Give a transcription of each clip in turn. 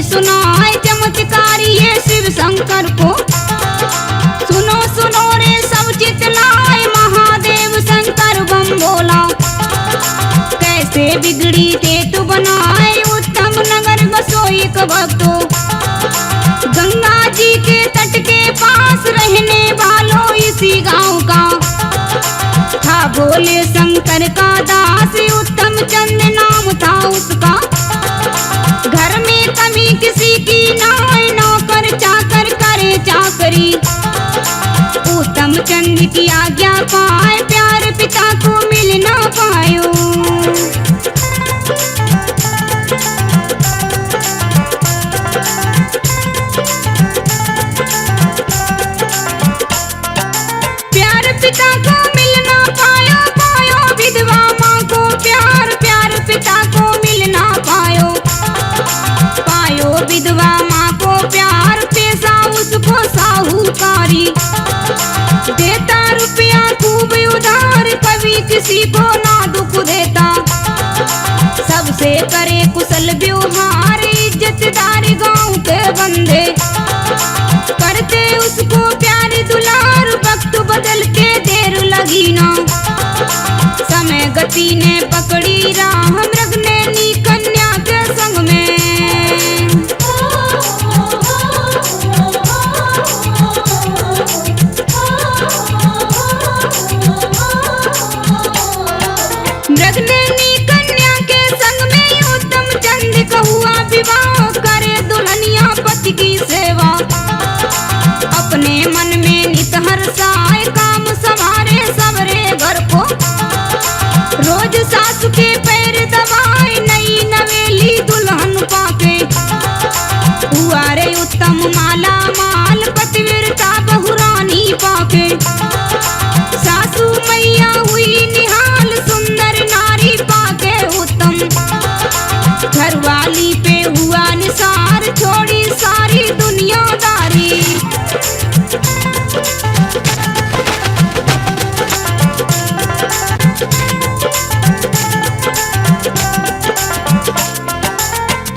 सुनाए चमत्कारी ये शिव शंकर को। सुनो सुनो रे सब चितलाए महादेव शंकर बम बोला। कैसे बिगड़ी थे तू बनाए उत्तम नगर बसोई का भक्तों। गंगा जी के तट के पास रहने वालों इसी गांव का था भोले शंकर का दास उत्तम चंद नाम था उसका। घर में कमी किसी की ना है नौकर चाकर करे चाकरी। उत्तम चंद की आज्ञा पाए प्यार पिता को मिल ना पायो। प्यार पिता को मिल ना पायो पायो विधवा माँ को प्यार प्यार पिता को मिल ना पायो। पायो विधवा माँ को प्यार पेशा उसको साहूकारी। देता रुपया खूब उधार कभी किसी को ना दुख देता। सबसे करे कुशल व्यवहार इज्जतदार गांव के बंदे। करते उसको प्यार दुलार वक्त बदल के देर लगी ना। समय गति ने पकड़ी राह मृग ने नी कन्या के संग में। मृग ने नी कन्या के संग में उत्तम चंद का हुआ विवाह। करे दुल्हनिया पति की सेवा अपने मन में नित हर्षाए। काम संवारे सबरे घर को रोज सासु के पैर दबाए। नई नवेली दुल्हन पाके हुआ रे उत्तम माला माल पतिव्रता बहुरानी पाके। सासू मैया हुई निहाल सुंदर नारी पाके उत्तम। घरवाली पे हुआ निसार छोड़ी सारी दुनियादारी।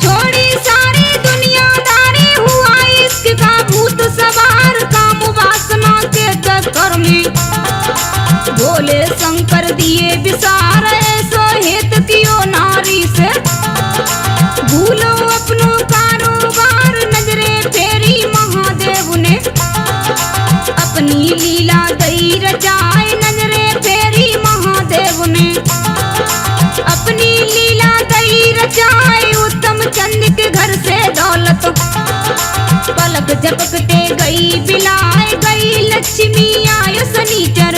छोड़ी सारी दुनियादारी हुआ इश्क का भूत सवार। काम वासना के चक्कर में भोले शंकर दिए विसार। ऐसो हित कियो नारी से भूलो अपनो कारोबार। नजरे फेरी महादेव ने अपनी लीला दई रचाए। नजरे फेरी महादेव ने अपनी लीला दई रचाए। उत्तम चंद के घर से दौलत पलक झपकते गई बिलाए। गई लक्ष्मी आयो शनिचर।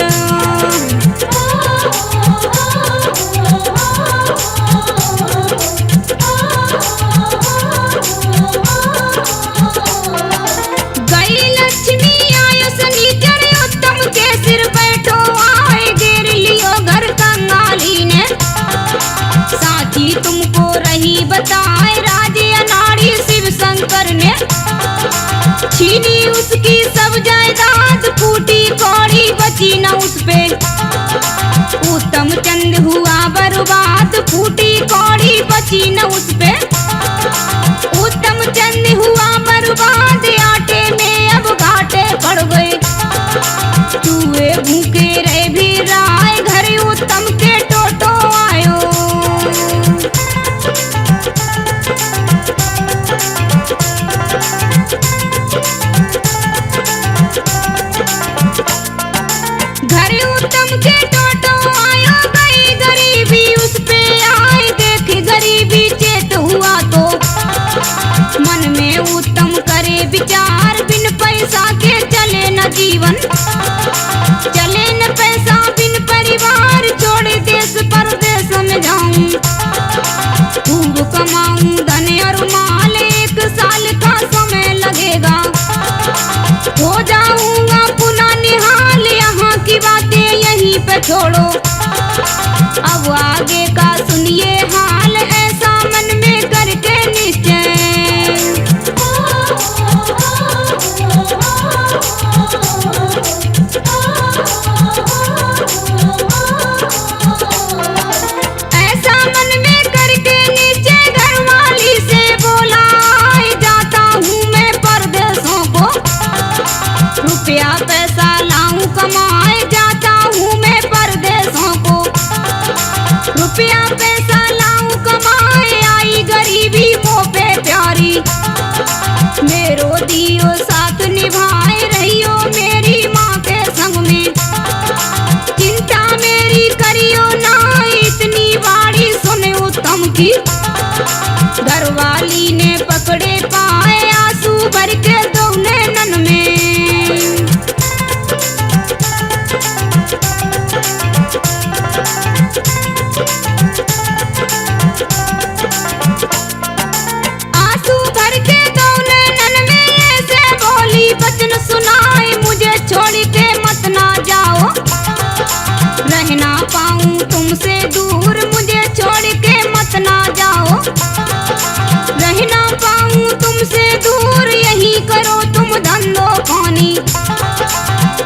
गई लक्ष्मी आयो शनिचर। उत्तम के सिर बैठो आए। घेर लियो घर कंगाली ने साची तुमको रही बताए। राजे अनाड़ी शिव शंकर ने छीनी उसकी सब जायदाद। फूटी कौड़ी बची न उस पे उत्तम चंद हुआ बर्बाद। फूटी कौड़ी बची न उस पे उत्तम चंद हुआ बर्बाद। आटे में अब घाटे पड़ गए चूहे भूखे रहे भी राय। घर उत्तम के टोटो आयो। घर उत्तम के टोटो आयो। गई गरीबी उस पे आए। देख गरीबी चेत हुआ तो मन में उत्तम करे विचार। बिन पैसा के चले न जीवन चले न पैसा बिन परिवार। छोड़े देश परदेश में जाऊं खूब कमाऊं धन और माल। 1 साल का समय लगेगा हो जाऊंगा पुनः निहाल। यहाँ की बातें यहीं पे छोड़ो अब आगे का सुनिए हाल। ऐसा मन में करके निश्चय ऐसा मन में करके नीचे घरवाली से बोला। देरी करियो ना इतनी बाड़ी सुने उत्तम की। घरवाली ने पकड़े पाए आंसू भर के दो नैनन में। आंसू भर के दो नैनन में ऐसे बोली वचन सुनाए, मुझे छोड़ के मत ना जाओ, रह ना पाऊं तुमसे दूर, मुझे छोड़ के मत ना जाओ, रह ना पाऊं तुमसे दूर, यही करो तुम धंधो पानी,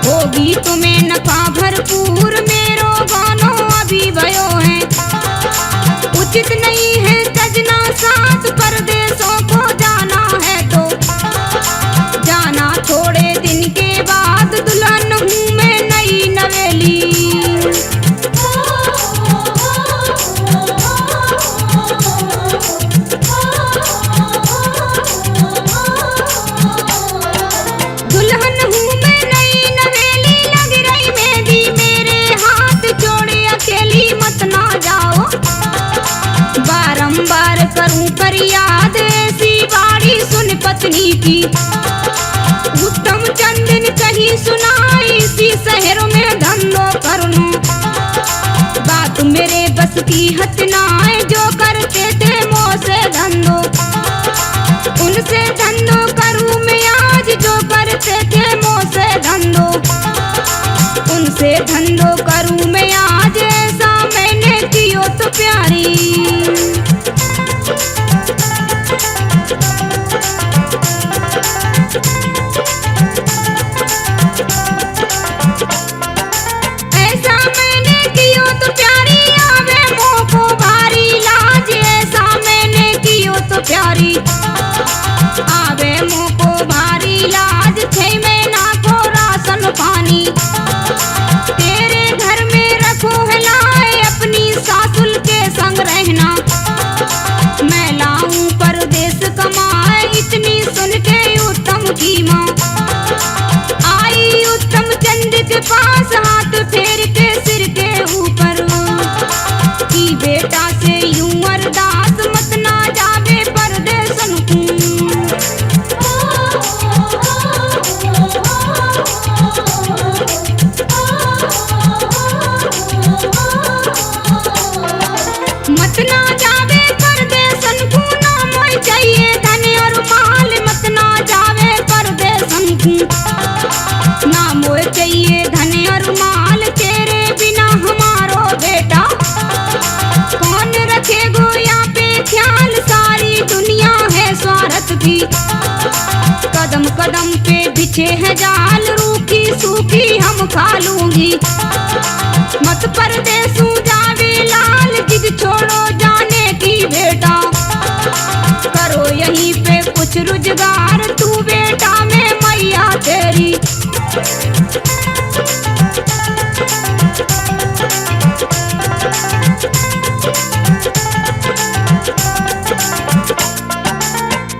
होगी तुम्हें नफा भरपूर, मेरो गानो अभी भयो है, उचित नहीं है तजना साथ, परदेशों को जाना है तो जाना थोड़े दिन के बाद, दुल्हन हूँ मैं नई नवेली। दुल्हन हूँ मैं नई नवेली, लग रही मेहंदी मेरे हाथ, छोड़े अकेली मत ना जाओ, बारंबार करूं कर याद ऐसी बाड़ी सुन पत्नी की। उत्तम चंद ने कहीं सुना इसी शहर में धंधो कर लूं, बात मेरे बस की हत ना है, जो करते थे मोह से धंधो, उनसे धंधो करूं मैं आज, जो करते थे मोह से धंधो, उनसे धंधो करूं मैं आज, ऐसा मैंने कियो तो प्यारी। ऐसा मैंने कियो तो प्यारी, आवे मोह को भारी लाज, ऐसा मैंने कियो तो प्यारी, आवे मोह को भारी लाज, थे मैं ना को राशन पानी, तेरे घर में रखो है लाए, अपनी सासुल के संग रहना, मैं लाऊं परदेश कमाए, इतनी सुन के उत्तम की माँ आई उत्तम चंद के पास, हाथ फेर के सिर के ऊपर की, बेटा से यूं अरदास मत ना जावे परदेसन को। मत ना जावे परदेसन को, ना मोय चाहिए धन और माल, मत ना जावे परदेसन को, ना मोय चाहिए धन और माल, तेरे बिना हमारो बेटा कौन रखे गोया पे ख्याल, सारी दुनिया है स्वार्थ की, कदम कदम पे बिछे है जाल, रूखी सूखी हम खा लूंगी, मत परदेसू जावे लाल, जिद छोड़ो जाने की बेटा, करो यहीं पे कुछ रुजगार, तू बेटा मैं मैया तेरी।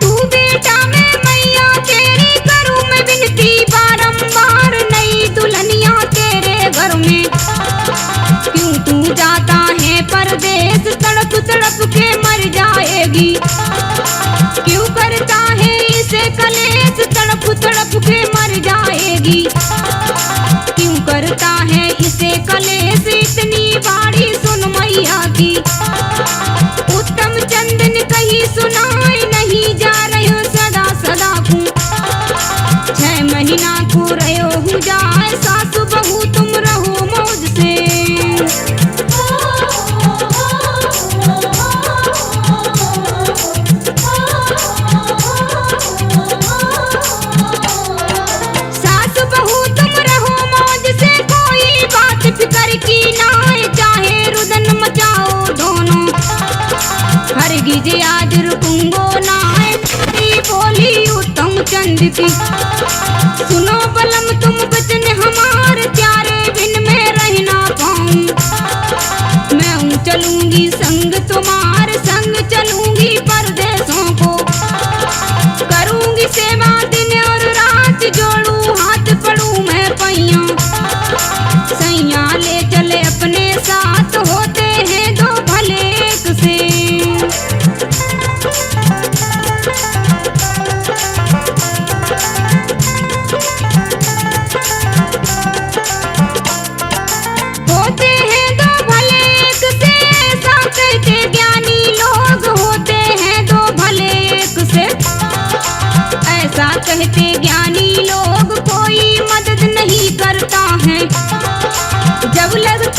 तू बेटा मैं मैया तेरी, करूं मैं विनती बारंबार, नई दुल्हनिया तेरे घर में, क्यों तू जाता है परदेश, तड़प तड़प के मर जाएगी, क्यों करता है इसे कलेश, तड़प तड़प के मर जाएगी, क्यों करता है इसे कलेश, इतनी बाड़ी सुन मैया की। उत्तम चंद ने कही सुनाए, नहीं जा रहे हो सदा सदा को, 6 महीना को रहो हूँ जाए, सासु बहू तुम रहो मौज से। सास बहू तुम रहो मौज से, कोई बात फिकर की ना है, चाहे रुदन मचाओ दोनों, हरगिज आज रुकूंगो ना है, बोली उत्तम चंद की। सुनो बलम तुम बचन हमार, प्यारे बिन में रह ना पाऊं, मैं हूँ चलूंगी संग तुम्हार, संग चलूंगी परदेशों को, करूंगी सेवा दिन और रात, जोड़ू हाथ पड़ू मैं पैया, सैया ले चले अपने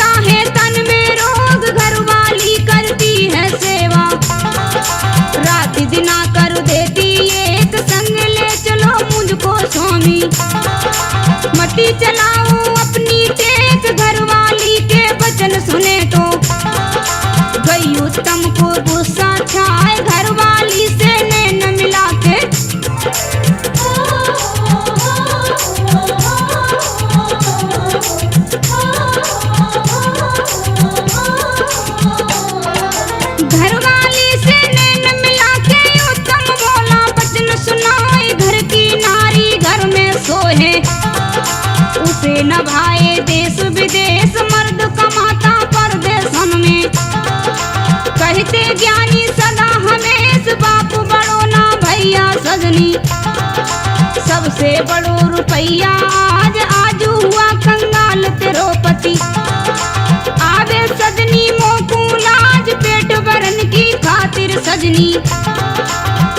होता है तन में रोग, घरवाली करती है सेवा, रात दिना कर देती एक संग, ले चलो मुझको स्वामी। मती चलाओ अपनी टेक, घरवाली के वचन सुने तो गई उत्तम को गुस्सा छाए, घरवाली से नैन मिला के घरवाली से नैन मिला के उत्तम बोला वचन सुनाए, घर की नारी घर में सोए, उसे नभाए देश विदेश, मर्द कमाता परदेशन में, कहते ज्ञानी सदा हमेश, बाप बड़ो ना भैया सजनी, सबसे बड़ो रुपैया आज आजू हुआ कंगाल तेरो पति, आवे सजनी मोकू लाज, पेट भरन की खातिर सजनी,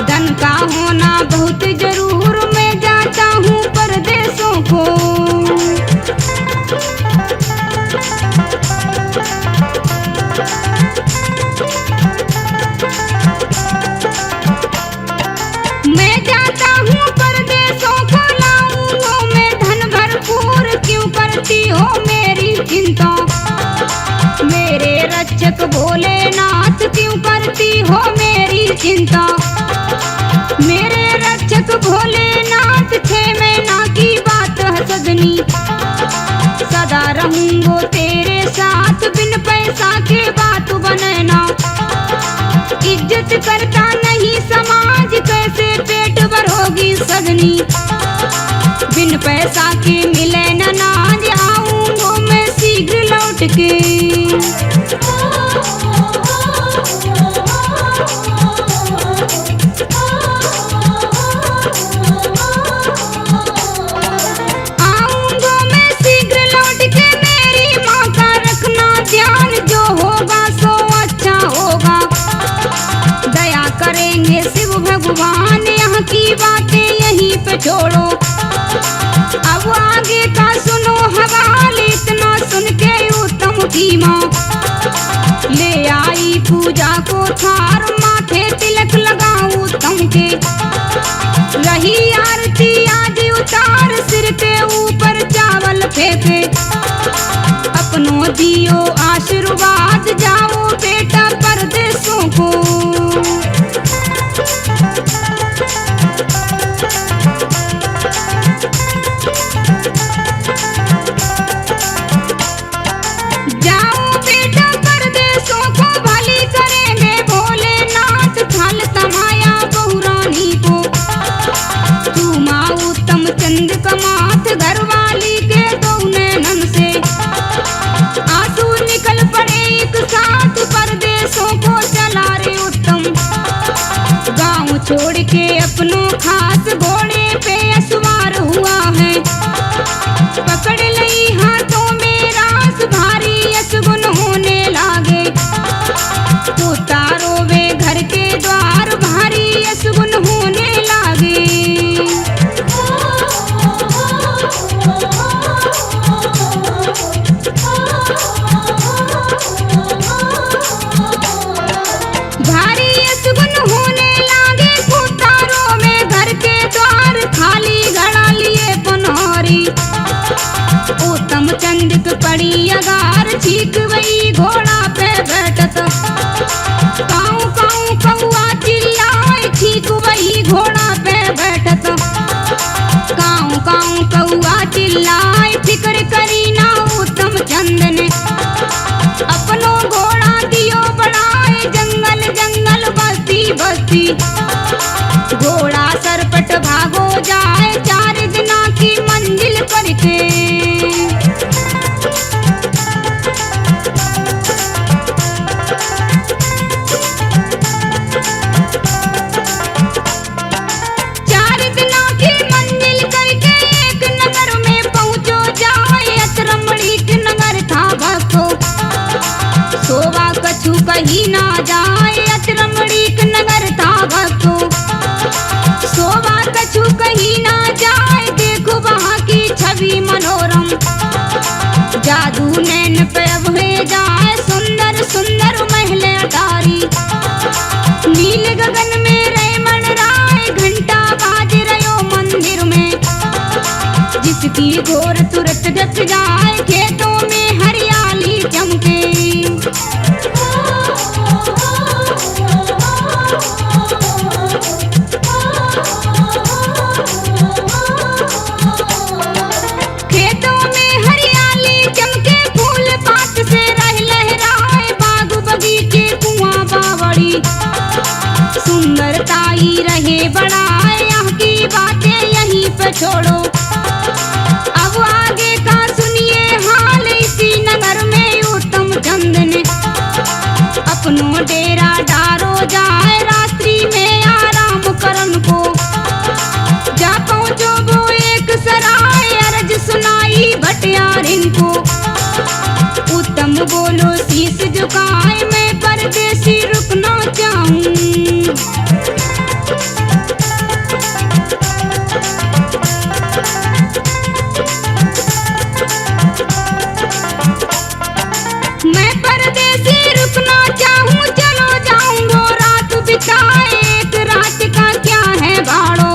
धन का होना बहुत जरूर, मैं जाता हूँ परदेशों को। मैं जाता हूँ परदेशों को, लाऊंगा मैं धन भरपूर, क्यों करती हो मेरी चिंता, मेरे रक्षक भोलेनाथ क्यों करती हो मेरी चिंता, मेरे रक्षक भोलेनाथ 6 महीना की बात है सजनी, सदा रहूंगो तेरे साथ, बिन पैसा के बात बनना, इज्जत करता नहीं समाज, कैसे पेट भरोगी सजनी, बिन पैसा के मिले न नाज, आऊंगो मैं शीघ्र लौट के। आऊंगो मैं शीघ्र लौट के, मेरी माँ का रखना ध्यान, जो होगा सो अच्छा होगा, दया करेंगे शिव भगवान, यहाँ की बातें यहीं पे छोड़ो, अब आगे का सुनो हवाल, इतना सुन के उत्तम की माँ ले आई पूजा को थार, माथे तिलक लगाऊं उत्तम के, रही आरती आज उतार, सिर के ऊपर चावल फेंके, अपनों दियो आशीर्वाद, जाओ बेटा परदेशों को। जाओ बेटा परदेशों को, भली करेंगे भोलेनाथ, थाल तमाया बहुरानी को, तू माँ उत्तम चंद कमाथ, घरवाली के दो नैनन से आंसू निकल पड़े एक साथ, परदेशों को चला रे उत्तम, गांव छोड़ के अपनों खास, घोड़े पे सवार हुआ है, पकड़ लई हाथों में रास, भारी असगुन होने लागे, उतारो वे घर के द्वार, भारी असगुन होने लागे। भारी असगुन होने लागे, उतारो में घर के द्वार, खाली घड़ा लिए पनौरी, उत्तम चंदिक पड़ी अगार, चीख वही घोड़ा पे बैठत, काऊ काऊ कौआ चिल्लाए, ठीक वही घोड़ा पे बैठत, काऊ काऊ कौआ चिल्लाए, फिक्र करी ना उत्तम चंद ने, अपनो घोड़ा दियो बढ़ाए, जंगल जंगल बस्ती बस्ती, घोड़ा सरपट भागो जाए, 4 दिना की मंजिल करके। कहीं ना जाए, अतरमणिक नगर था भक्तो, शोभा कछु कहीं ना जाए, देखो वहाँ की छवि मनोरम, जादू नैन पे अब है तुम्हारी सुंदरता ही रहे बड़ा, यहाँ की बातें यहीं पे छोड़ो। अब आगे का सुनिए हाल, इसी नगर में उत्तम चंद ने अपनो डेरा डारो जाए, रात्रि में आराम करन को जा पहुँचो वो एक सराय, अर्ज सुनाई भटियारिन को। उत्तम बोलो शीश झुकाए, मैं परदेसी रुकना चाहूं। मैं परदेसी रुकना चाहूं, चलो जाऊंगो रात बिताए, एक रात का क्या है भाड़ो,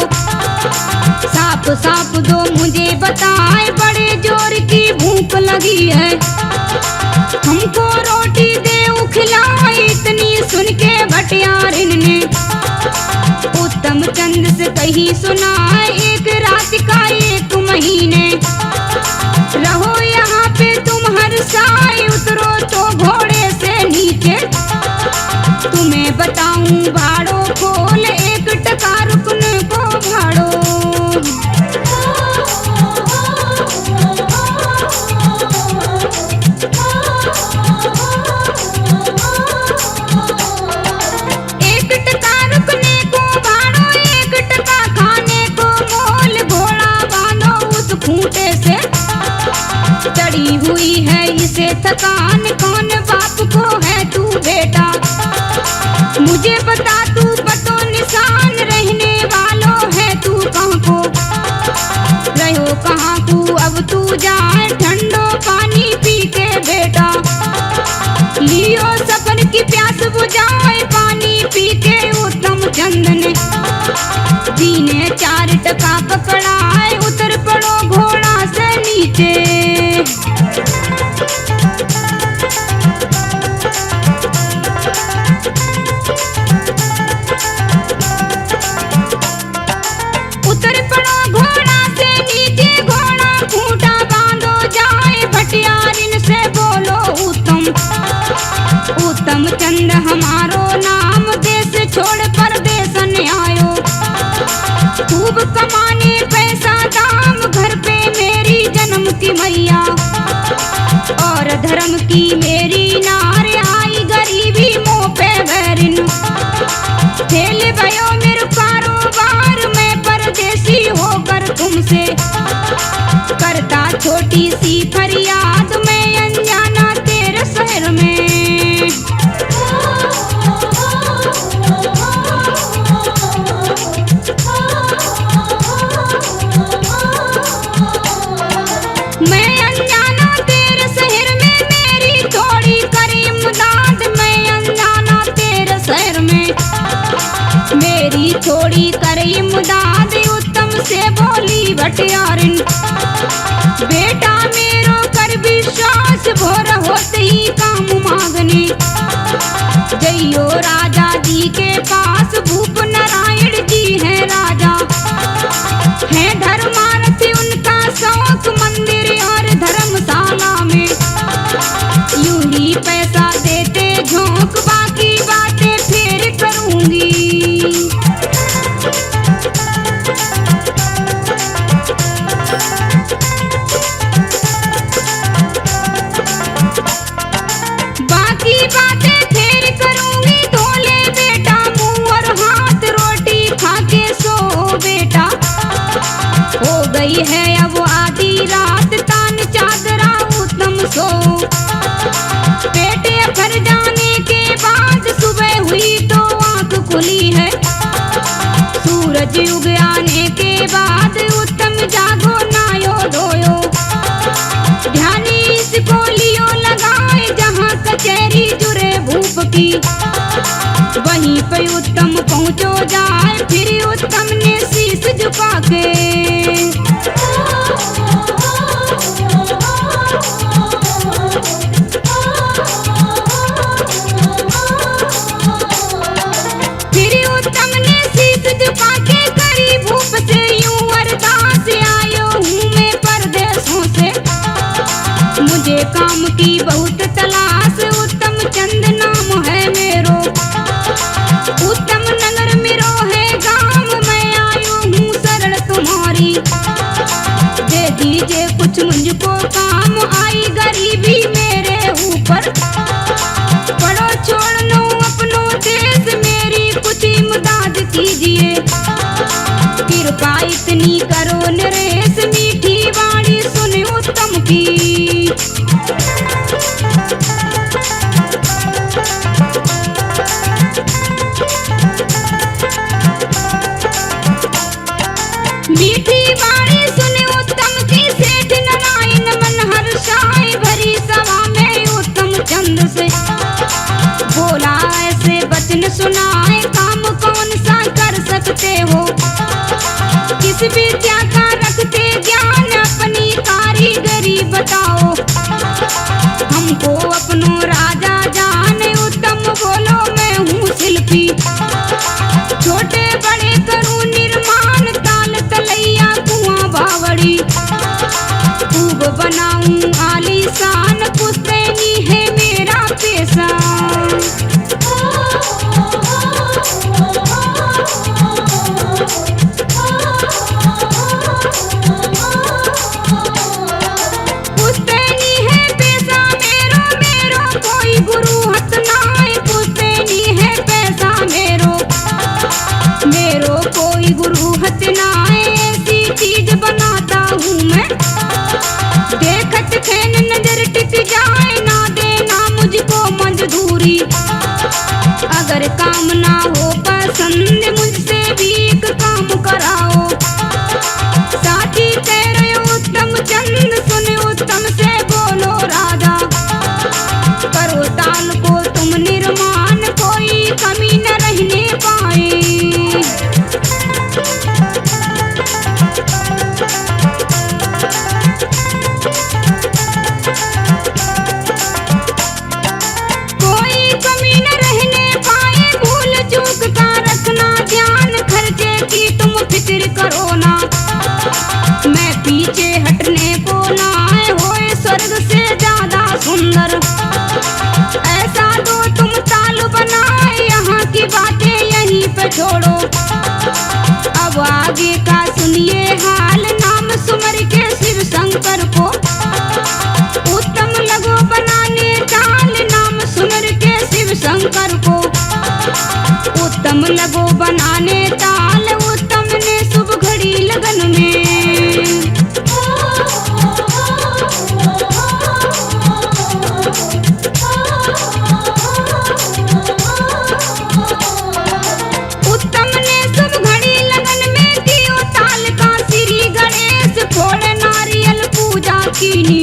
साफ साफ दो मुझे बताए, बड़े जोर की भूख लगी है, हमको रोटी दे खिलाए। इतनी सुन के भटियारिन ने उत्तम चंद से कही सुनाए, एक रात का एक महीने रहो यहाँ पे तुम हर साए, उतरो तो घोड़े से नीचे, तुम्हें बताऊं भाड़ो खोल, एक टका रुकने को भाड़ो। एक टका रुकने को भाड़ो, एक टका खाने को मोल, घोड़ा बांधो उस खूंटे से, चढ़ी हुई है इसे थकान, कौन बाप को है तू बेटा, मुझे बता तू पतो निशान, रहने वालों है तू कहाँ को, रहो कहाँ को अब तू जाए, ठंडो पानी पी के बेटा, लियो सफर की प्यास बुझाए, पानी पी के उत्तम चंद ने दीने 4 टका पकड़ाए, उतर पड़ो घोड़ा से नीचे। उतर पड़ो घोड़ा से नीचे, घोड़ा खूंटा बांधो जाए, भटियारिन से बोलो उत्तम चंद हमारो नाम, देश छोड़ परदेसन आयो, खूब कमाने पैसा दाम, घर पे मेरी जन्म की मैया, और धर्म की मेरी नार, आई गरीबी मुँह पे बैरिन, खेल भयो मेरे कारोबार, मैं परदेसी होकर तुमसे करता छोटी सी फरियाद, मैं अनजाना तेरे शहर में। मैं अनजाना तेरे शहर में, मेरी थोड़ी करी इमदाद, मैं अनजाना तेरे शहर में, मेरी थोड़ी करी इमदाद, उत्तम से बोली भटियारिन, बेटा मेरो कर विश्वास, भोर होते ही काम मांगने जइयो राजा जी के पास, भूप नारायण जी है राजा, है धर्मार्थ उनका शौक, मंदिर और धर्मशाला में यूं ही पैसा देते झोंक, बाकी बातें फिर करूंगी। बाकी बातें फिर करूंगी, धोले बेटा मुंह और हाथ, रोटी खा के सो बेटा, हो गई है अब आधी रात, तान चादरा उत्तम सो, पेटे भर जाने के बाद सुबह हुई तो आंख खुली है, सूरज उग आने के बाद उत्तम जागो नायो धोयो, ध्यानी इसको लियो लगाए, जहाँ कचहरी जुरे भूप की, वहीं पे उत्तम पहुँचो जाए, फिर उत्तम ने शीश झुका के काम की बहुत तलाश, उत्तम चंद नाम है मेरो, शब्द से बोला ऐसे वचन सुनाए, काम कौन सा कर सकते हो? किस विद्या का रखते ज्ञान, अपनी कारीगरी बताओ। हमको अपनो राजा जाने, उत्तम बोलो मैं हूँ शिल्पी। छोटे बड़े करूँ निर्माण, ताल तलैया कुआं बावड़ी। खूब बनाऊं आलीशान, पुश्तैनी है मेरा पेशा। पुश्तैनी है पेशा मेरो, मेरो कोई गुरु हथ नाय। पुश्तैनी है पेशा मेरो, मेरो कोई गुरु हथ नाय। ऐसी चीज बनाता हूँ मैं, देखत खैन नजर टिक जाए, ना देना मुझको मजदूरी। अगर काम ना हो पसंद, मुझसे भी एक काम कराओ। साथी कह रहे उत्तम चंद, सुने उत्तम से बोलो राजा। करो ताल को तुम निर्माण, कोई कमी न रहने पाए। कोई कमी न रहने पाए, भूल चूक का रखना ध्यान। खर्चे की तुम फिक्र करो ना, मैं पीछे हटने को ना आए। होए स्वर्ग से ज्यादा सुंदर, ऐसा दो तुम ताल बनाए। यहाँ की बातें यहीं पे छोड़ो, अब आगे का सुनिए हाल। नाम सुमर के शिव शंकर को, उत्तम लगो बनाने ताल। नाम सुमर के शिव शंकर को, उत्तम लगो बनाने ताल। उत्तम ने शुभ घड़ी लगन में, उत्तम ने शुभ घड़ी लगन में दियो ताल का। श्री गणेश फोड़ नारियल पूजा कीनी,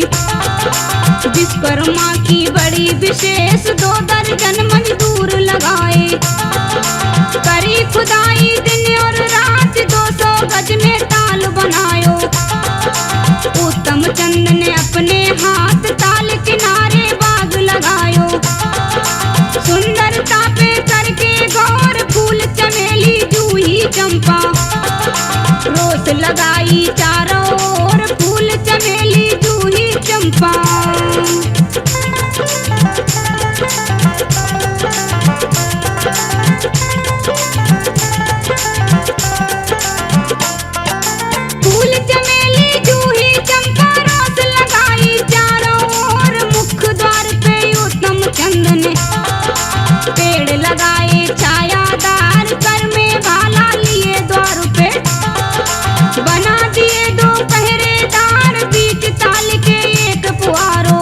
विश्वकर्मा की बड़ी विशेष। 2 दर्जन मजदूर लगाए, करी खुदाई दिन और रात। 200 गज में ताल बनायो, उत्तम चंद ने अपने हाथ ताल किनारे बाग लगायो। सुंदरता पे करके गौर, फूल चमेली जूही चंपा। रोज लगाई चारों ओर, फूल चमेली जूही चंपा। फूल चमेली जूही चंपा, रोज लगाई चारों ओर। मुख्य द्वार पे उत्तम चंद ने पेड़ लगाए छायादार। कर में भाला लिए द्वार पे, बना दिए 2 पहरेदार। बीच ताल के एक फुहारो,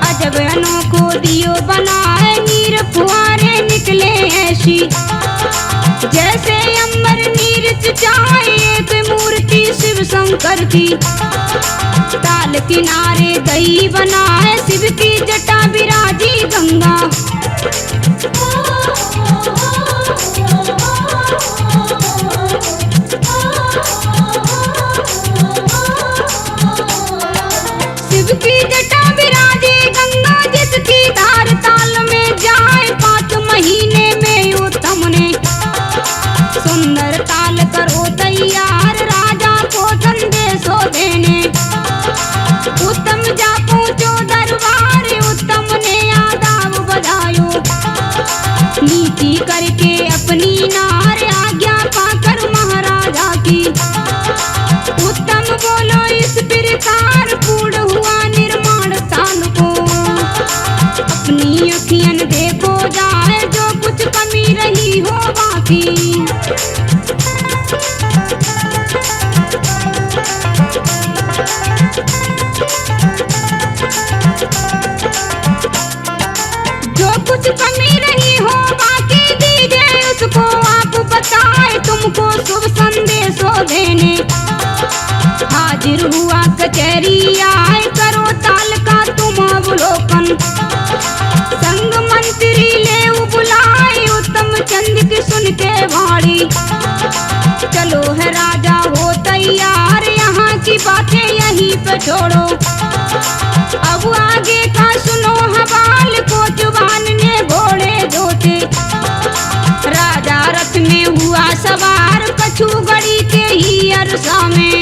अजब अनोखो दियो बनाए। नीर फुहारे निकले ऐसी, जैसे अंबर नीर चाहे। एक मूर्ति शिव शंकर की, ताल किनारे दही बनाए। शिव की जटा विराजी गंगा, शिव की जटा विराजी गंगा। जिसकी धार ताल में जाए, 5 महीने में उत्तम ने सुंदर ताल करो तैयार। राजा को संदेशो देने, उत्तम जा पहुंचो दरबार। उत्तम ने आदाब बधायो, नीति करके अपनी नार। आज्ञा पाकर महाराजा की, उत्तम बोलो इस प्रकार। पूर्ण हुआ निर्माण ताल को, अपनी अखियन देखो जाए। जो कुछ कमी रही हो बाकी, जो कुछ कमी रही हो बाकी, दीजिए उसको आप बताए। तुमको शुभ संदेशो देने हाजिर हुआ कचहरी आए। करो ताल का तुम अवलोकन। संग मंत्री ले बुलाए उत्तम चंद की सुन के वाणी। चलो है राजा हो तैयार, यहाँ की बातें यहीं पे छोड़ो। अब आगे का सुनो हवाल, को जुबान ने घोड़े जोते। राजा रथ में हुआ सवार, कछु गड़ी के ही अरसा में।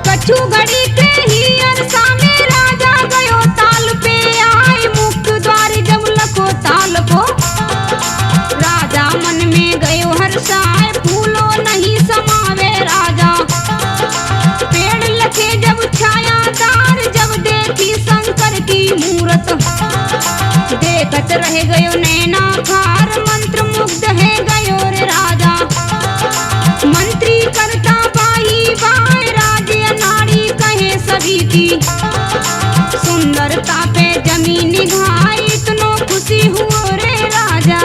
कछु गड़ी के ही अरसा में राजा गयो ताल पे आए। मुख्य द्वार जब लखो ताल को, राजा मन में गयो हर्षाए। फूलो नहीं समावे राजा, पेड़ लखे जब छायादार। जब देखी शंकर की मूरत, देखत रह गयो नैना खार। मंत्र मुग्ध है गयो रे राजा, मंत्री करता बाई बाय। राजे नारी कहे सभी की, सुंदरता पे जमीन घाई। इतनो खुशी हुओ रे राजा।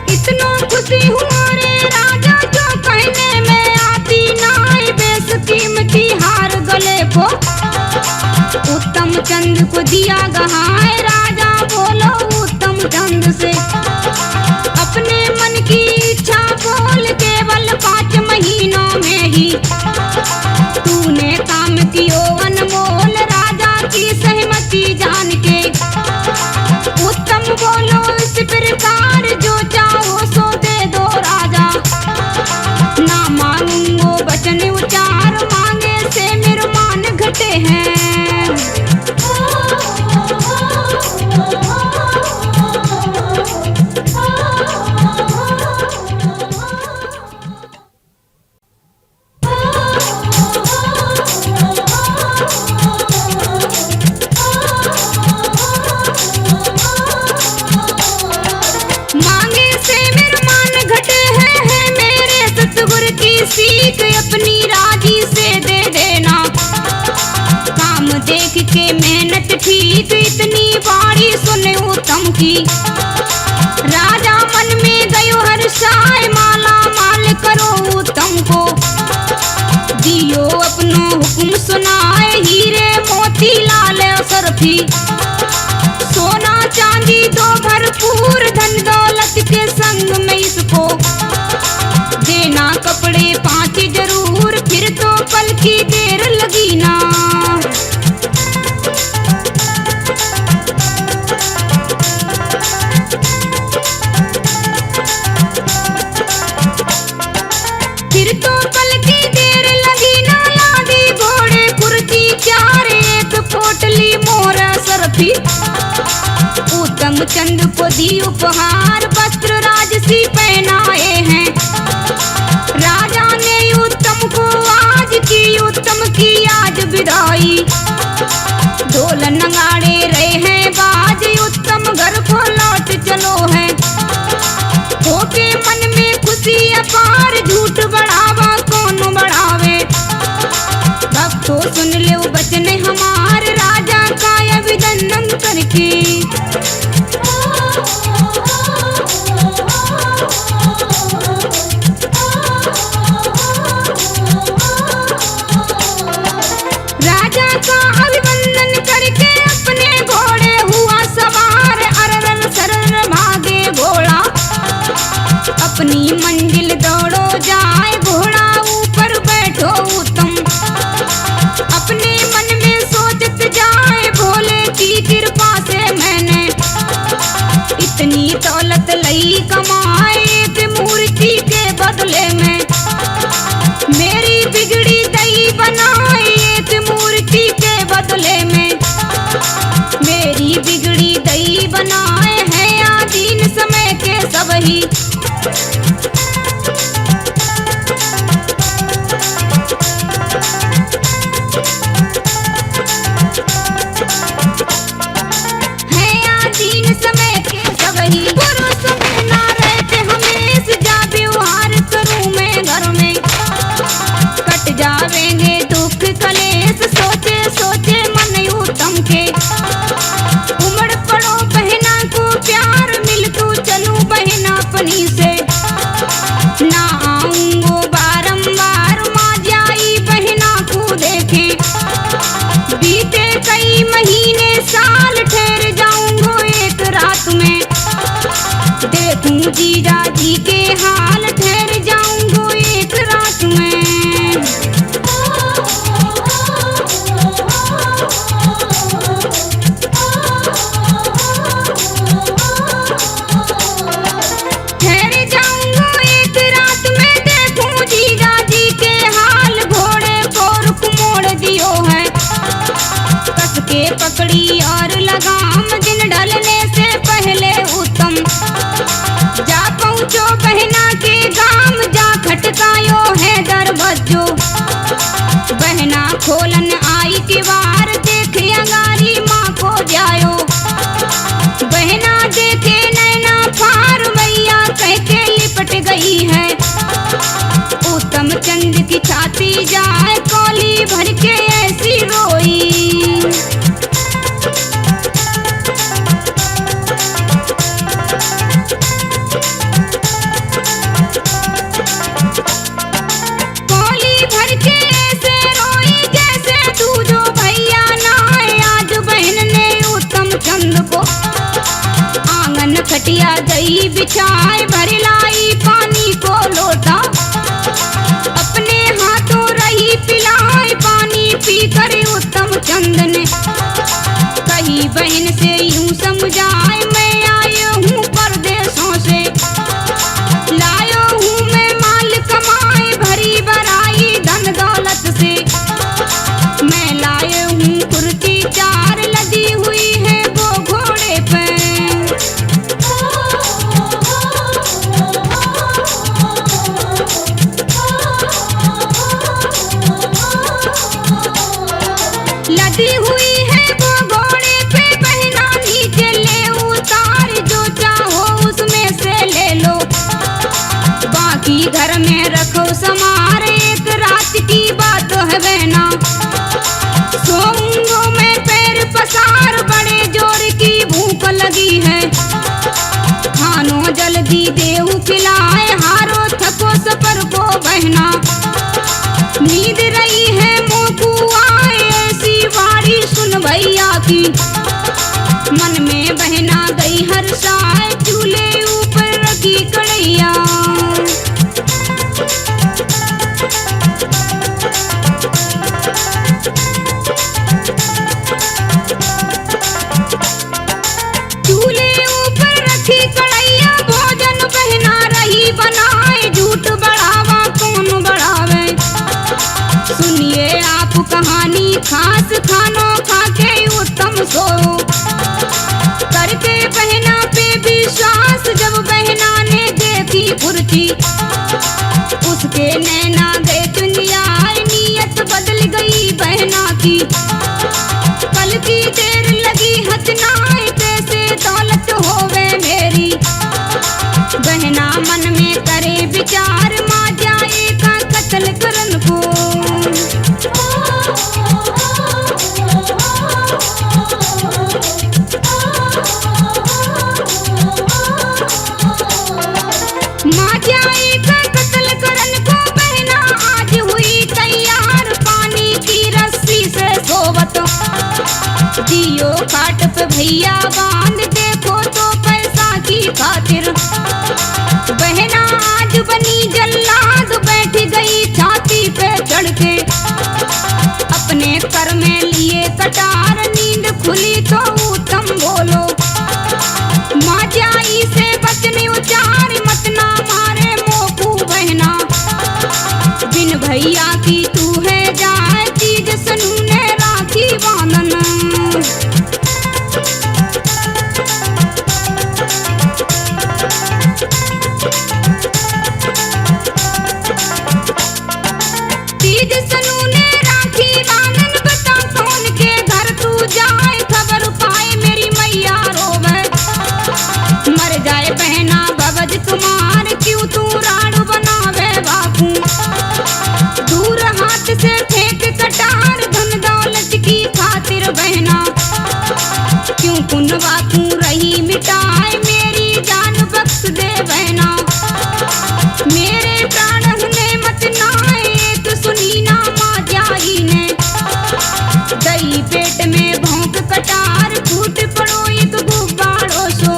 इतनो खुशी हुओ रे राजा, जो कहने में आती नाई। बेस कीमती हार गले को उत्तम चंद को दिया गहाए। राजा बोलो उत्तम चंद से, अपने मन की इच्छा बोल। केवल 5 महीनों में ही तूने काम कियो अनमोल। राजा की सहमति जान के उत्तम बोलो इस प्रकार। जो चाहो सो दे दो राजा, ना मांगूंगो वचन उचार। मांगे से मेरे मान घटे हैं। मांगे से मेरे मान घटे हैं मेरे सतगुरु की सीख। अपनी राजी से दे देना, काम देख के मेहनत ठीक। इतनी बारी सुने उत्तम की, राजा मन में गयो हर्षाए। माला माल करो उत्तम को, दियो अपनो हुक्म सुनाए। हीरे मोती लाल सरफी, सोना चांदी दो भरपूर। धन दौलत के संग में इसको देना कपड़े 5 जरूर। फिर तो पल की देर लगी ना, फिर तो पल की देर लगी ना। लादी घोड़े कुर्सी 4, एक पोटली मोर सरफी। उत्तम चंद को दी उपहार, वस्त्र राजसी पहनाए हैं। राजा ने उत्तम को आज की, उत्तम की आज विदाई। ढोल नगाड़े रहे हैं बाज, उत्तम घर को लौट चलो है। होके मन में खुशी अपार, झूठ बढ़ावा कौन बढ़ावे। भक्तों सुन ले बचन हमार, राजा का अभिनंदन करके। राजा का अभिनंदन करके अपने घोड़े हुआ सवार। अरर सरर भागे घोड़ा, अपनी मंजिल दौड़ो जाए। घोड़ा ऊपर बैठो उत्तम, अपने मन में सोचत जाए। भोले की कृपा से मैंने इतनी दौलत लई कमाए। एक मूर्ति के बदले में मेरी बिगड़ी दई बनाए। एक मूर्ति के बदले में मेरी बिगड़ी दई बनाए। है आदीन समय के सब ही, है आदीन समय के सब ही। पुरुष में ना रहते हमेश, जा व्यवहार करूं मैं घर में। देखूं जीजा जी के हाल, ठहर जाऊंगो एक रात में। ठहर जाऊंगो एक रात में, देखूं जीजा जी के हाल, घोड़े को रुख मोड़ दियो है, कस के पकड़ी और लगाम, दिन ढलने से पहले उत्तम। जा पहुँचो बहना के गाम, जा खटकायो है दरवाजो। बहना खोलन आई किवार, देखे अंगारी माँ को जायो। बहना देखे नैना फार, मैया कह के लिपट गई है। उत्तम चंद की छाती जाए, कौली भर के ऐसी रोई। कौली भर के ऐसे रोई, जैसे दूजो भैया नहाए। आज बहन ने उत्तम चंद को आंगन खटिया गई बिछाए, भर लाई पानी को लोटा, अपने हाथों रही पिलाए। पानी पीकर उत्तम चंद ने कही बहन से यूं समझाए, मैं आया हूँ परदेशों से, लायो हूँ मैं माल कमाए, भरी भराई धन दौलत से। मैं लाया हूँ कुर्ती चार, लदी हुई है वो घोड़े पे। लदी हुई है वो घोड़े पे, बहना नीचे ले उतार, जो चाहो उसमें से ले लो, बाकी घर में रखो समार। एक रात की बात है बहना, सोऊंगो मैं पैर पसार, बड़े जोर की भूख लगी है, खानो जल्दी देहू खिलाए। हारो थको सफर को बहना, नींद रही है मोकू आए, ऐसी बारी सुन भैया की। मन में बहना गई हर्षाए, चूल्हे ऊपर रखी कढ़ैया। चूल्हे ऊपर रखी कढ़ैया, भोजन बहना रही बनाए, झूठ बढ़ावा कौन बढ़ावे। सुनिए आप कहानी खास, खानो खाके उत्तम सो, करके बहना पे विश्वास। जब बहना ने देखी फुर्ती, उसके नैना गए चुनियार, नियत बदल गई बहना की। पल की देर लगी हथनाए, कैसे दौलत होवे मेरी। बहना मन में करे विचार, माँ जाए का कत्ल करन को। माँ जाए का कत्ल करन को, बहना आज हुई तैयार, पानी की रस्सी से सोवत। जियो काट पे भैया बांध, देखो तो पैसा की खातिर। बहना आज बनी जल्लाद, बैठ गई छाती पे चढ़ के, अपने कर में लिए कटार। नींद खुली तो उत्तम बोलो, माँ जाई से बचने उचार, मत ना मारे मोकू बहना। बिन भैया की तू है जाए, चीज सनूने राखी बांधन। तीज सनूने राखी बांधन, बता कौन के घर तू जाए, खबर पाए मेरी मैया रोवे। मर जाए बहना भवज कुमार, क्यों तू राड़ू बनावे बापू। दूर हाथ से फेंक कटार, धन दौलत की खातिर बहना। क्यों पुन बापू रही मिटाए, मेरी जान बख्श दे बहना। मेरे प्राण ने मत नाए, एक सुनी ना माँ जाई ने। दही पेट में भौंक कटार, फूट पड़ो एक गुब्बारो सो।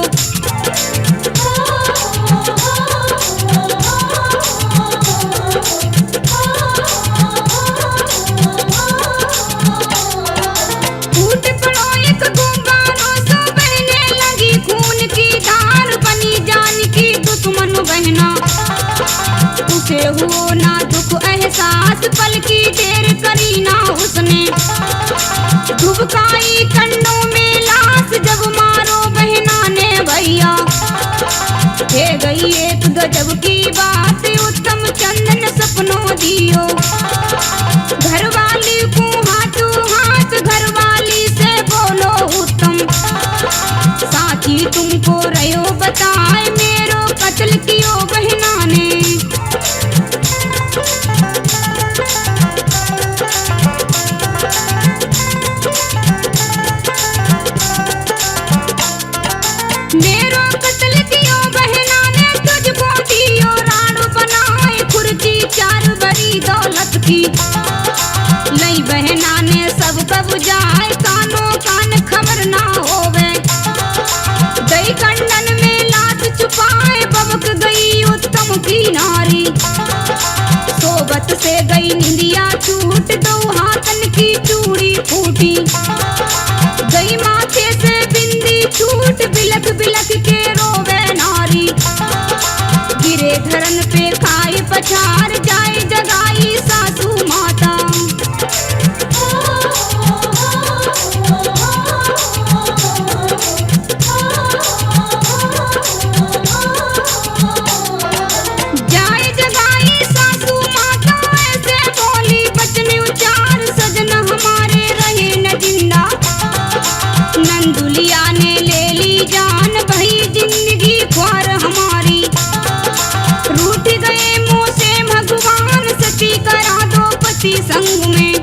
हुओ ना दुख एहसास, पल की देर करी ना उसने। धुबकाई कंडों में लाश, जब मारो बहना ने भैया। हे गई एक गजब की बात, उत्तम चंदन सपनों दियो। घरवाली को हाथों हाथ, घरवाली से बोलो उत्तम। साथी तुमको रयो बताए, मेरो कत्ल कियो बहना ने। मेरो कत्ल कियो बहना ने, तुझको दियो राण बनाए खुर्ची, चार बड़ी दौलत की। लई बहना ने सब कब जाए, कानो कान खबर ना होवे। दई कंडन में लाश छुपाए, बबक गई उत्तम की नारी। सोबत से गई निंदिया छूट, दो हाथन की चूड़ी फूटी। गई माथे से बिंदी छूट, बिलक बिलक के रोवे नारी। गिरे धरन पे खाई पछार, जाए जगाई सासू माता। जाए जगाई सासू माता, ऐसे बोली बचन उचार, सजन हमारे रहे न जिंदा। नंदुलिया ने ले ली जान, भई जिंदगी ख्वार हमारी। रूठ गए मुँह से भगवान, सती करा दो पति संग में।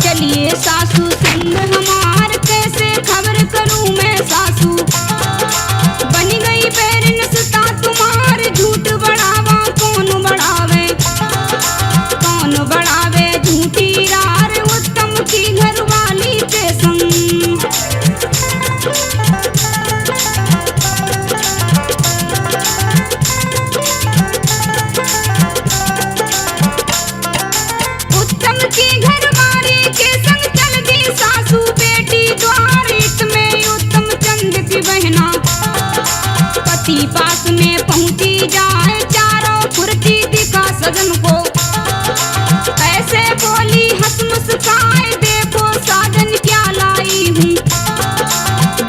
चलिए सासू संग हमार, कैसे खबर करूं मैं सासू। बन गई बैरन सुता तुम्हार, झूठ बढ़ावा कौन बढ़ावे। कौन बढ़ावे झूठी रार, उत्तम की घरवाली के संग। उत्तम की घरवाली के संग चल दी सासू बेटी द्वार, इसमें उत्तम चंद की बहना। पति पास में पहुंची जाए, चारों खुर्ची दिखा सजन को। ऐसे बोली हंस मुस्काए, देखो साजन क्या लाई हूँ।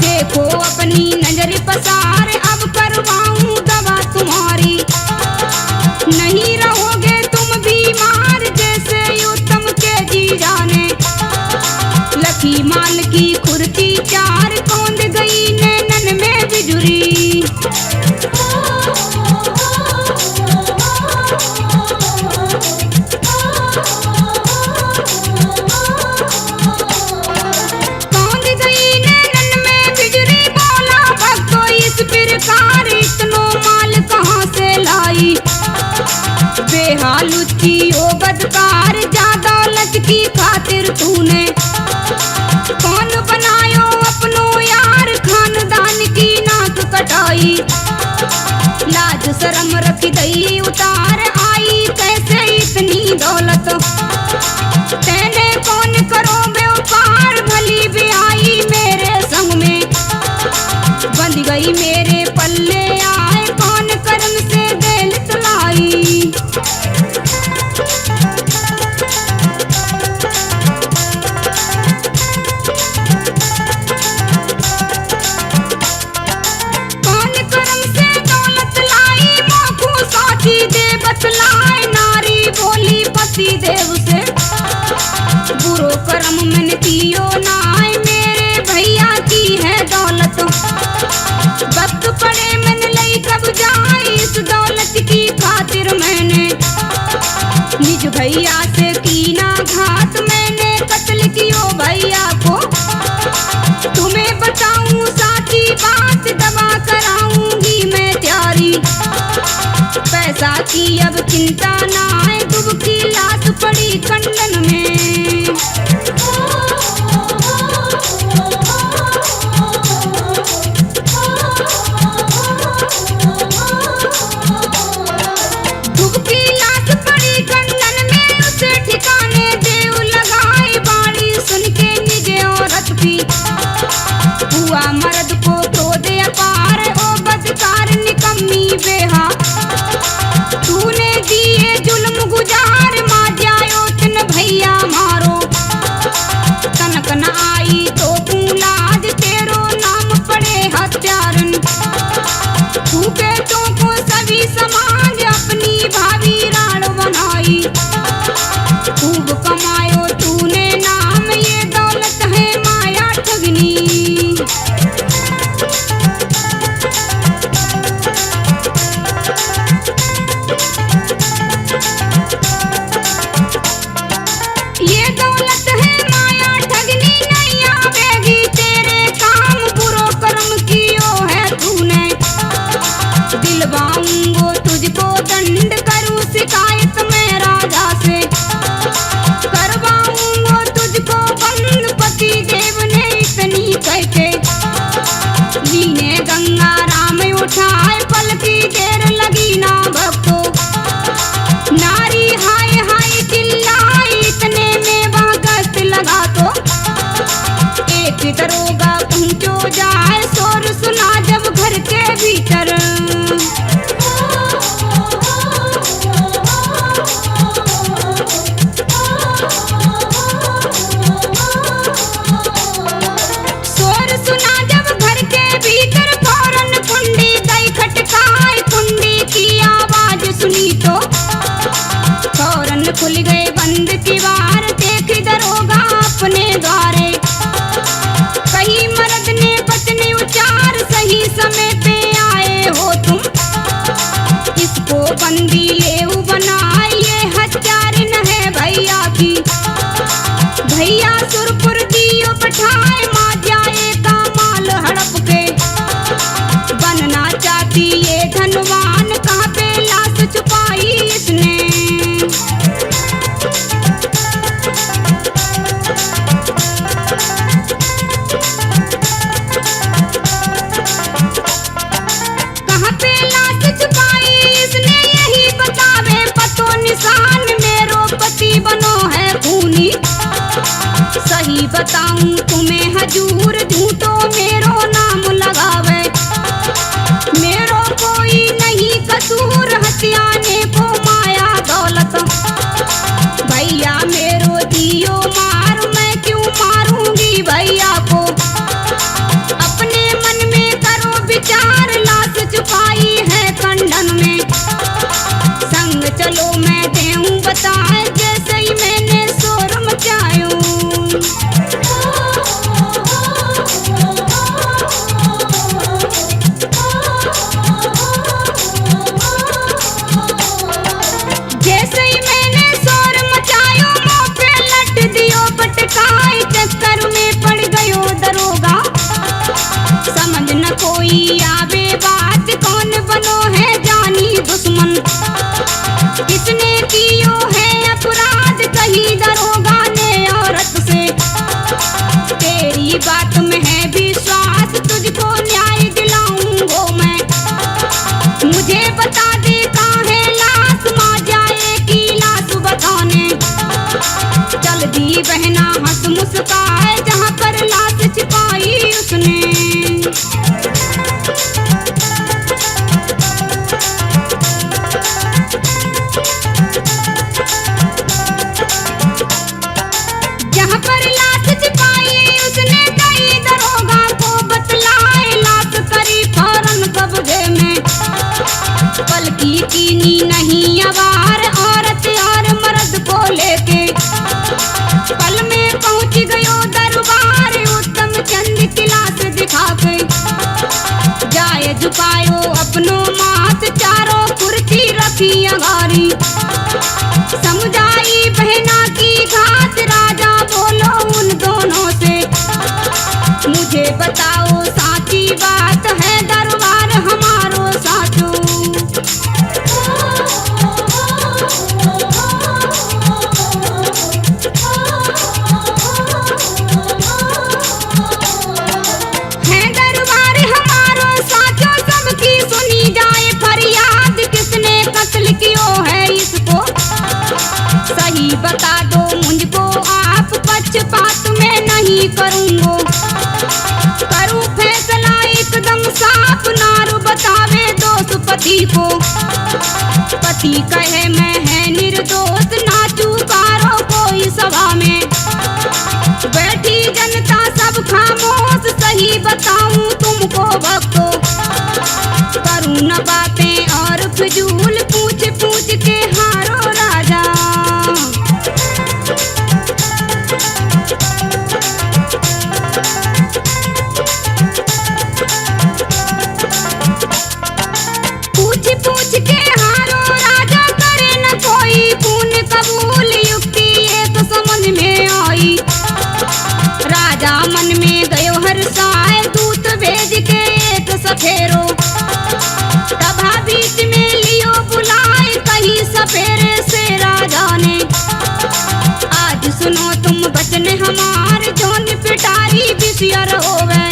देखो अपनी नजर पसार, अब करवाऊं दवा तुम्हारी। नहीं रहोगे तुम बीमार, जैसे उत्तम के जी जाने। लकी माल की खुर्ची चार, कौंद गई नैनन में बिजुरी। कौंद गई नैनन में बिजुरी, बोला भक्तो इस प्रकार, इतनो माल कहाँ से लाई। बेहालुच्ची ओ बदकार, जा दौलत की खातिर तूने। कौन बनायो अपनो यार, खानदान की नाक कटाई। लाज शरम रख दई उतार, आई कैसे इतनी दौलत। तेने कौन करो व्यापार, भली ब्याई मेरे संग में। बंध गई मेरे पल्ले आए, कौन कर्म से देल तुलाई। कौन कर्म से दौलत लाई, मोखू साथी दे बतलाए। नारी बोली पति देव से, बुरो कर्म मन कियो नाय, मेरे भैया की है दौलत। वक्त पड़े मन लई कब जाए, इस दौलत की खातिर मैंने। निज भैया से कीना घात, मैंने कत्ल कियो भैया को। तुम्हें बताऊं साथी बात, दवा कराऊंगी मैं तैयारी। पैसा की अब चिंता ना है, दुबकी लाश पड़ी कंडन में। दुबकी लाश पड़ी कंडन में, उसे अपने द्वारे। कहीं मर्द ने पत्नी उचार, सही समय पे आए हो तुम। इसको बंदी लेऊ बनाए, ये हत्यारिन है भैया की। भैया सुरपुर दियो पठाए, माँ जाए का माल हड़प के। बनना चाहती ये धनवान, कहाँ पे लाश छुपाई इसने। कहाँ पे लाश छुपाई इसने, यही बतावे पतो निशान। मेरो पति बनो है खूनी, सही बताऊं तुम्हें हजूर, झूठो मेरो नाम लगावे। मेरो कोई नहीं कसूर, हत्याने को माया दौलत। भैया मेरो दियो मार, मैं क्यों मारूंगी भैया को। अपने मन में करो विचार, लाश छुपाई है खंडन में। संग चलो मैं देऊं बताए, जैसे ही मैंने शोर मचायूं। जैसे ही मैंने शोर मचायो, मुंह पे लट दियो पटकाई। चक्कर में पड़ गयो दरोगा, समझ न कोई आवे बात। कौन बनो है जानी दुश्मन, किसने कियो है अपराध। कही दरोगा ने औरत से, तेरी बात में है विश्वास। तुझको न्याय दिलाऊंगो मैं, मुझे बता दे कहाँ है लाश। माँ जाए की लाश बताने, चल दी बहना हंस मुस्काए, जहाँ पर लाश छिपाई उसने। जहाँ पर लाश छिपाई उसने, कई दरोगा को बतलाए। लाश करी फौरन कब्जे में, पलकी कीनी नहीं अवार। औरत और मर्द को लेके पल में पहुंच गयो दरबार। उत्तम चंद की लाश दिखा के, जाए झुकायो अपनो माथ। चारों कुर्सी रखी अगारी, समझाई बहना की घात। राजा बोलो उन दोनों से, मुझे बताओ साची बात है, दरबार हमारो साचो। है दरबार हमारो साचो, सबकी सुनी जाए फरियाद। किसने कत्ल कियो है इसको, सही बता दो मुझको आप। पक्षपात में नहीं करूंगो, करूं फैसला एकदम साफ। नारू बतावे दोष पति को, पति कहे मैं है निर्दोष। नाचू कारो कोई सभा में, बैठी जनता सब खामोश। सही बताऊं तुमको भक्तो, करूं न बातें और फिजूल। पूछ पूछ के हारो राजा, पूछ पूछ के हारो राजा। करे न कोई पुण्य कबूल, युक्ति एक समझ में आई। राजा मन में गयो हर्षाए, दूत भेज के एक सफेरो। सभा बीच में लियो बुलाए, कहीं सफेरे से राजा ने। आज सुनो तुम बचन हमार, जोन पिटारी बिसियर होवे।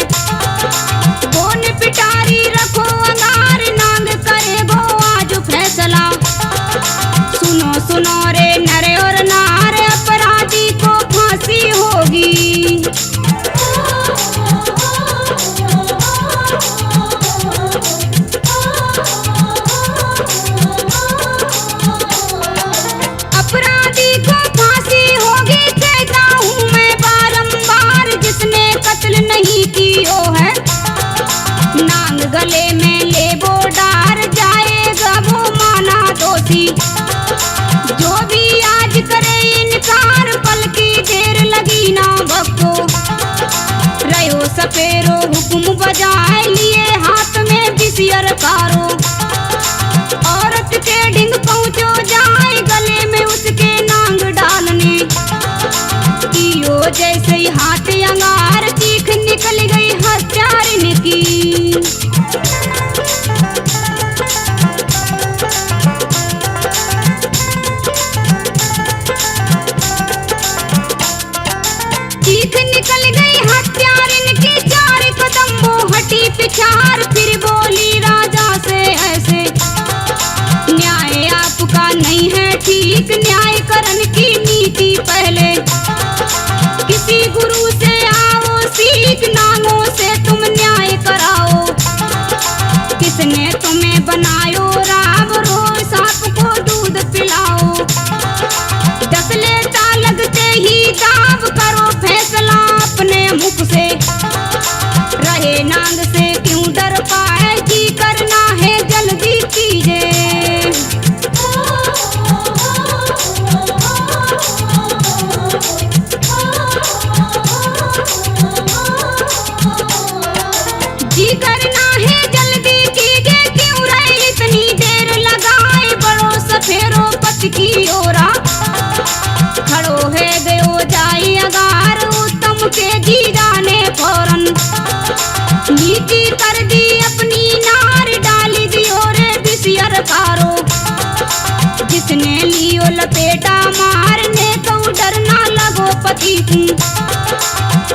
बोन पिटारी रखो अंगार, नांग करेगो आज फैसला। सुनो सुनो रे नरे और नार, अपराधी को फांसी होगी। अपराधी को फांसी होगी, कहता हूँ मैं बारंबार। जिसने कत्ल नहीं कियो है, नांग गले में ले वो डार। जाएगा वो माना दोषी, जो बजाए लिए हाथ में बिसियर कारो। औरत के ढिंग पहुँचो जाए गले में उसके नांग डालने। कियो जैसे ही हाथ अंगार चीख निकल गई हत्यारिन की। चीख निकल गई हत्यारिन की, 4 कदम वो हटी पिछाड़, फिर बोली राजा से ऐसे, न्याय आपका नहीं है ठीक, न्याय करन की नीति पहले। किसी गुरु से आओ सीख, नांगों से तुम न्याय कराओ। किसने तुम्हें बनायो राम, रोज सांप को दूध पिलाओ। डस लेता लगते ही दाव, करो फैसला अपने मुख से। रहे नांग से क्यों डर पाए, जी करना है जल्दी कीजिए। जी करना है जल्दी कीजिए, क्यों रहे इतनी देर लगाए, बढ़ो सफेरो पथ की ओरा। खड़ो है गयो जाई अगार, उत्तम के जी जाने फौरन। नीति कर दी अपनी नार, डाली दियो रे बिसियर कारो। जिसने लियो लपेटा मारने, तो डरना लगो पति को।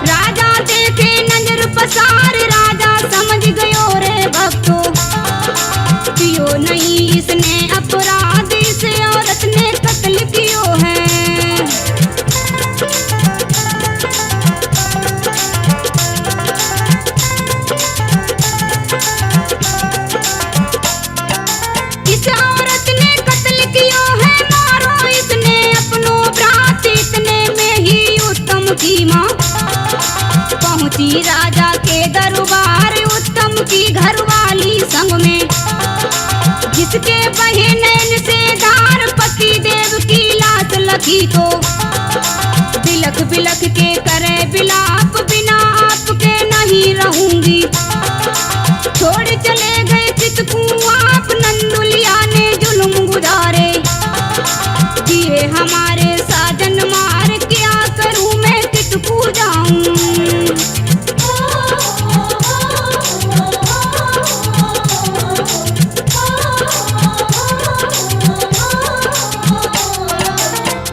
राजा देखे नजर पसार, राजा समझ गयो रे भक्तो। कियो नहीं इसने अपराध, इस औरत ने कत्ल कियो है। इस औरत ने कत्ल कियो है, मारो इसने अपनो भ्रात। इतने में ही उत्तम की माँ पहुंची राजा के दरबार, उत्तम की घरवाली संग में। जिसके बहे नैन से धार, पति देव की लाश लगी तो। बिलख बिलख के करे बिलाप, बिना आपके नहीं रहूंगी। छोड़ चले गए चितकू आप, नंदुलिया ने जुल्म गुजारे। दिए हमारे साजन मार, क्या करूं मैं चितकू जाऊं।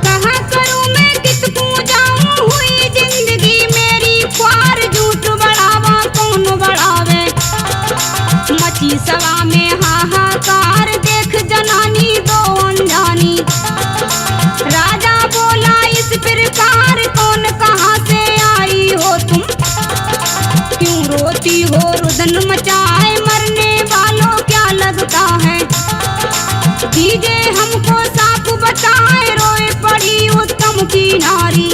कहाँ करूं मैं चितकू जाऊं, हुई जिंदगी मेरी ख्वार। झूठ बढ़ावा कौन बढ़ावे, मची सवा में हाहाकार, देख जनानी दो अनजानी। राजा बोला इस प्रकार, कौन कहाँ से आई हो तुम, क्यों रोती हो रुदन मचाए, मरने वालों क्या लगता है। दीजिए हमको साफ बताए, रोए पड़ी उत्तम की नारी।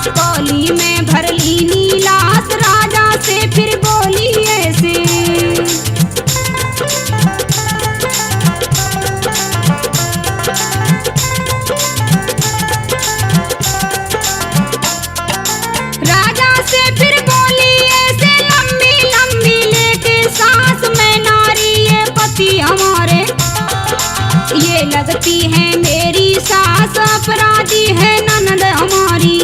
कौली में भर ली नीलास, राजा से फिर बोली ऐसे। राजा से फिर बोली ऐसे, लंबी लंबी लेके सांस, मैं नारी ये पति हमारे। ये लगती है मेरी सास, अपराधी है ननद हमारी।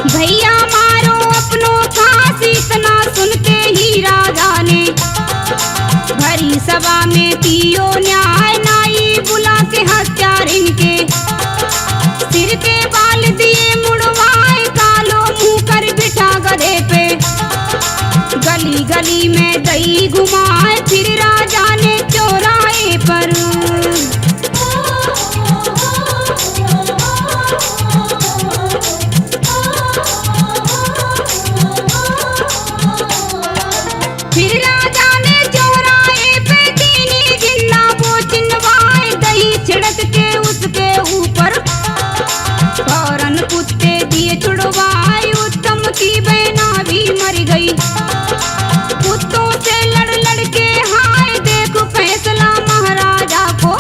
भैया मारो अपनों फांस, इतना सुनते ही राजा ने भरी सभा में कियो न्याय। नाई बुला के हत्यारिन के, सिर के बाल दिए मुड़वाए, कालो मुंह कर बिठा गधे पे। गली गली में दई घुमाए, फिर राजा ने चौराहे पर। फिर राजा ने चौराहे पे तीनी जिन्ना वो चिन्हवाए, दही छिड़क के उसके ऊपर फौरन कुत्ते दिए छुड़वाए। उत्तम की बहना भी मर गई, कुत्तों से लड़ लड़ के हाय। देख फैसला महाराजा को,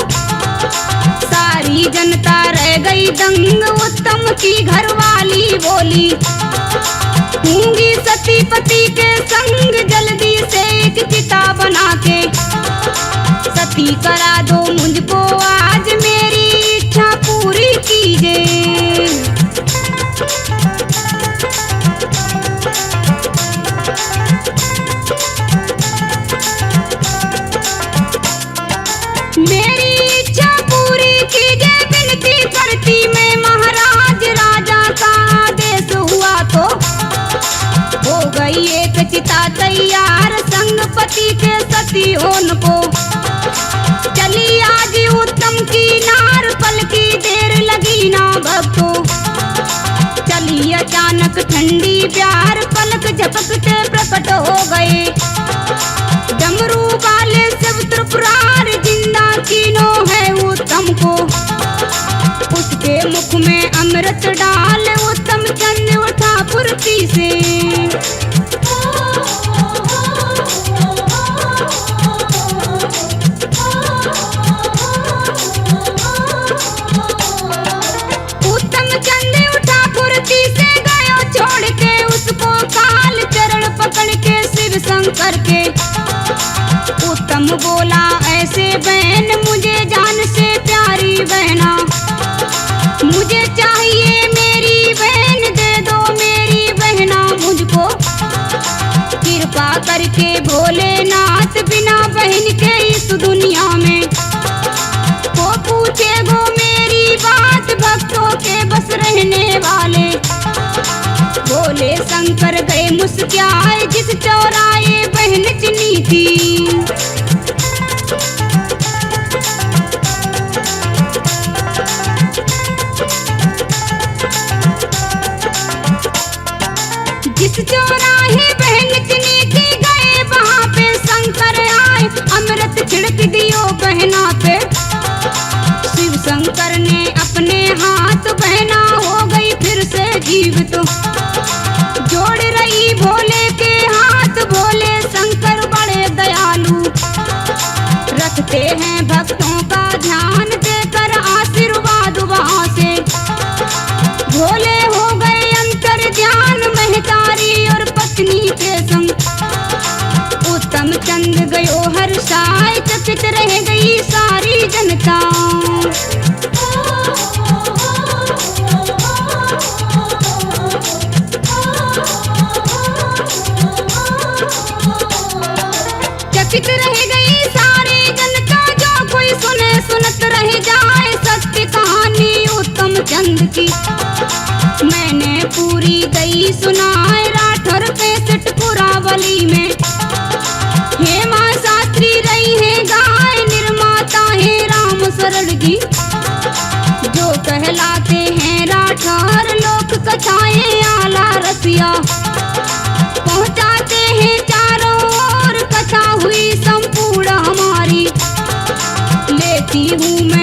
सारी जनता रह गई दंग। उत्तम की घरवाली बोली, होंगी सती पति के संग जल्दी से एक चिता बना के सती करा दो मुझको आज मेरी इच्छा पूरी कीजिए। मेरी इच्छा पूरी कीजिए विनती करती मैं महाराज। राजा का आदेश हुआ तो हो गई एक चिता तैयार संग पति के सती होन को। चली आज उत्तम की नार पल की देर लगी ना भक्तों। चली अचानक ठंडी प्यार पलक झपकते प्रकट हो गए। डमरू वाले शिव त्रिपुरार जिंदा कीनो है उत्तम को। उसके मुख में अमृत डाल उत्तम चंद उठा फुर्ती से। उत्तम चंद उठा फुर्ती से गयो छोड़ के उसको काल चरण पकड़ के शिव शंकर के। उत्तम बोला ऐसे बहन मुझे जान से प्यारी बहना। मुझे चाहिए मेरी बहन दे दो मेरी बहना मुझको। कृपा करके भोलेनाथ बिना बहन के इस दुनिया में को पूछे गो मेरी बात भक्तों के बस रहने वाले। भोले शंकर गए मुस्कुराए जिस चौराहे बहन चुनी थी। जिस चौराहे बहन चुनी थी गए वहाँ पे शंकर आए। अमृत छिड़क दियो बहना पे। शिव शंकर ने अपने हाथ बहना हो गई फिर से जीवित। जोड़ रही भोले के हाथ भोले शंकर बड़े दयालु। रखते हैं भक्तों का ध्यान देकर आशीर्वाद वहाँ से। भोले हो गए अंतर ध्यान महतारी और पत्नी के संग। उत्तम चंद गयो हर साय चकित रह गई सारी जनता। चकित रह गई सारी जनता जो कोई सुने सुनत रह जाए सत्य कहानी उत्तम चंद की। मैंने पूरी गई सुनाए राठौर 65 पुरावली में। हेमा शास्त्री रही है गाय निर्माता है राम शरण जी। जो कहलाते हैं राठौर लोक कथाएं आला रसिया। पहुंचाते हैं चारों ओर कथा हुई संपूर्ण हमारी। लेती हूँ मैं